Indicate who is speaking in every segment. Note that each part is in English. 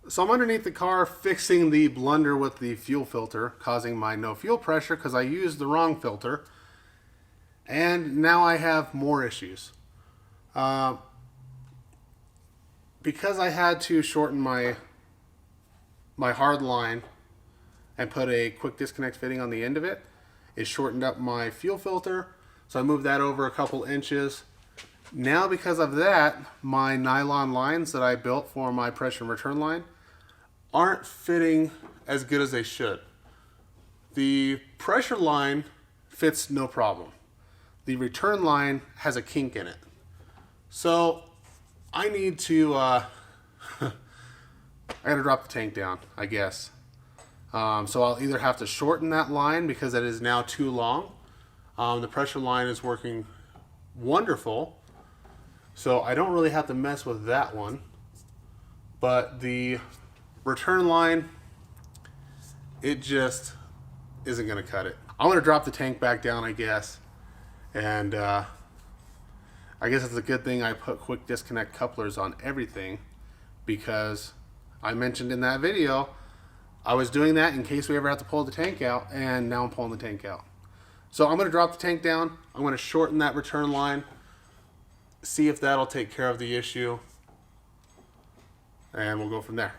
Speaker 1: So I'm underneath the car fixing the blunder with the fuel filter, causing my no fuel pressure because I used the wrong filter. And now I have more issues. Because I had to shorten my hard line and put a quick disconnect fitting on the end of it, it shortened up my fuel filter. So I moved that over a couple inches. Now because of that, my nylon lines that I built for my pressure and return line aren't fitting as good as they should. The pressure line fits no problem. The return line has a kink in it. So I need to, I gotta drop the tank down, I guess. So I'll either have to shorten that line because it is now too long. The pressure line is working wonderful, so I don't really have to mess with that one. But the return line, it just isn't gonna cut it. I'm gonna drop the tank back down, I guess. And I guess it's a good thing I put quick disconnect couplers on everything, because I mentioned in that video I was doing that in case we ever have to pull the tank out, and now I'm pulling the tank out. So I'm going to drop the tank down. I'm going to shorten that return line, see if that'll take care of the issue, and we'll go from there.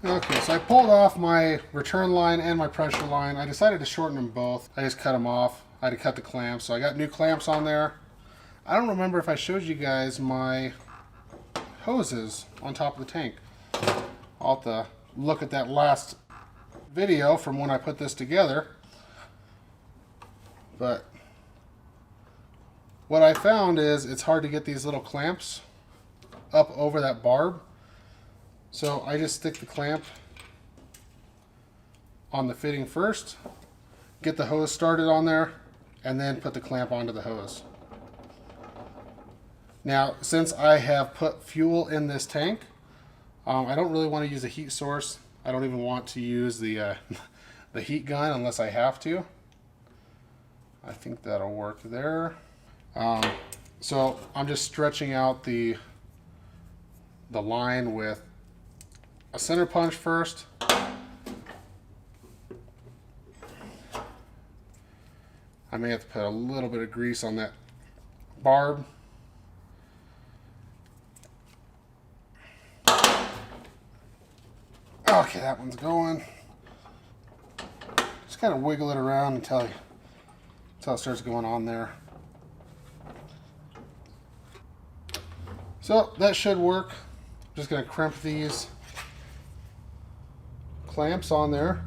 Speaker 1: Okay, so I pulled off my return line and my pressure line. I decided to shorten them both. I just cut them off. I had to cut the clamps, so I got new clamps on there. I don't remember if I showed you guys my hoses on top of the tank. I'll have to look at that last video from when I put this together. But what I found is it's hard to get these little clamps up over that barb. So I just stick the clamp on the fitting first, get the hose started on there, and then put the clamp onto the hose. Now, since I have put fuel in this tank, I don't really want to use a heat source. I don't even want to use the the heat gun unless I have to. I think that'll work there. So I'm just stretching out the line with a center punch first. I may have to put a little bit of grease on that barb. Okay, that one's going. Just kind of wiggle it around until it starts going on there. So that should work. I'm just going to crimp these clamps on there.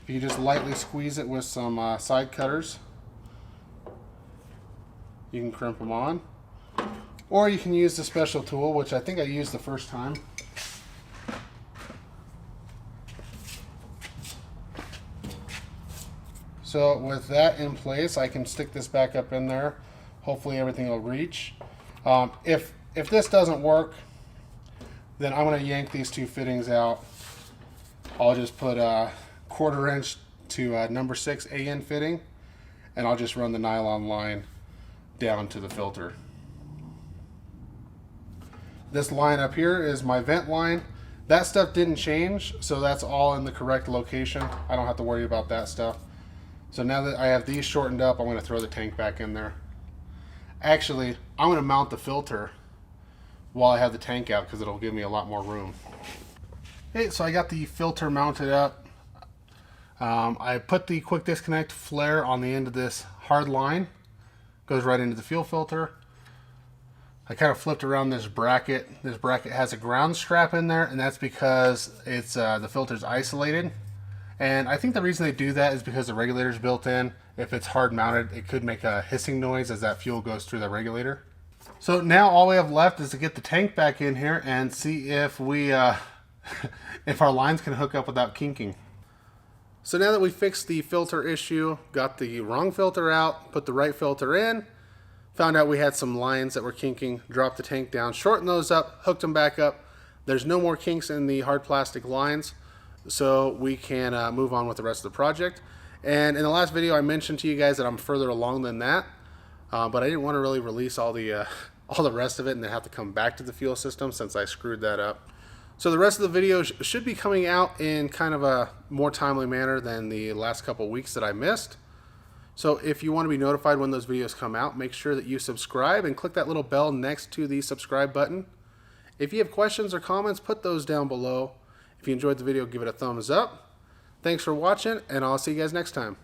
Speaker 1: You just lightly squeeze it with some side cutters. You can crimp them on. Or you can use the special tool, which I think I used the first time. So with that in place, I can stick this back up in there. Hopefully everything will reach. If this doesn't work, then I'm going to yank these two fittings out. I'll just put a 1/4 inch to number 6 AN fitting, and I'll just run the nylon line down to the filter. This line up here is my vent line. That stuff didn't change, so that's all in the correct location. I don't have to worry about that stuff. So now that I have these shortened up, I'm going to throw the tank back in there. Actually, I'm going to mount the filter while I have the tank out because it'll give me a lot more room. Okay, so I got the filter mounted up. I put the quick disconnect flare on the end of this hard line. Goes right into the fuel filter. I kind of flipped around this bracket. This bracket has a ground strap in there, and that's because it's the filter's isolated. And I think the reason they do that is because the regulator's built in. If it's hard mounted, it could make a hissing noise as that fuel goes through the regulator. So now all we have left is to get the tank back in here and see if we if our lines can hook up without kinking. So now that we fixed the filter issue, got the wrong filter out, put the right filter in, found out we had some lines that were kinking, dropped the tank down, shortened those up, hooked them back up. There's no more kinks in the hard plastic lines, so we can move on with the rest of the project. And in the last video I mentioned to you guys that I'm further along than that, but I didn't want to really release all the all the rest of it and then have to come back to the fuel system since I screwed that up. So the rest of the video should be coming out in kind of a more timely manner than the last couple weeks that I missed. So if you want to be notified when those videos come out, make sure that you subscribe and click that little bell next to the subscribe button. If you have questions or comments, put those down below. If you enjoyed the video, give it a thumbs up. Thanks for watching, and I'll see you guys next time.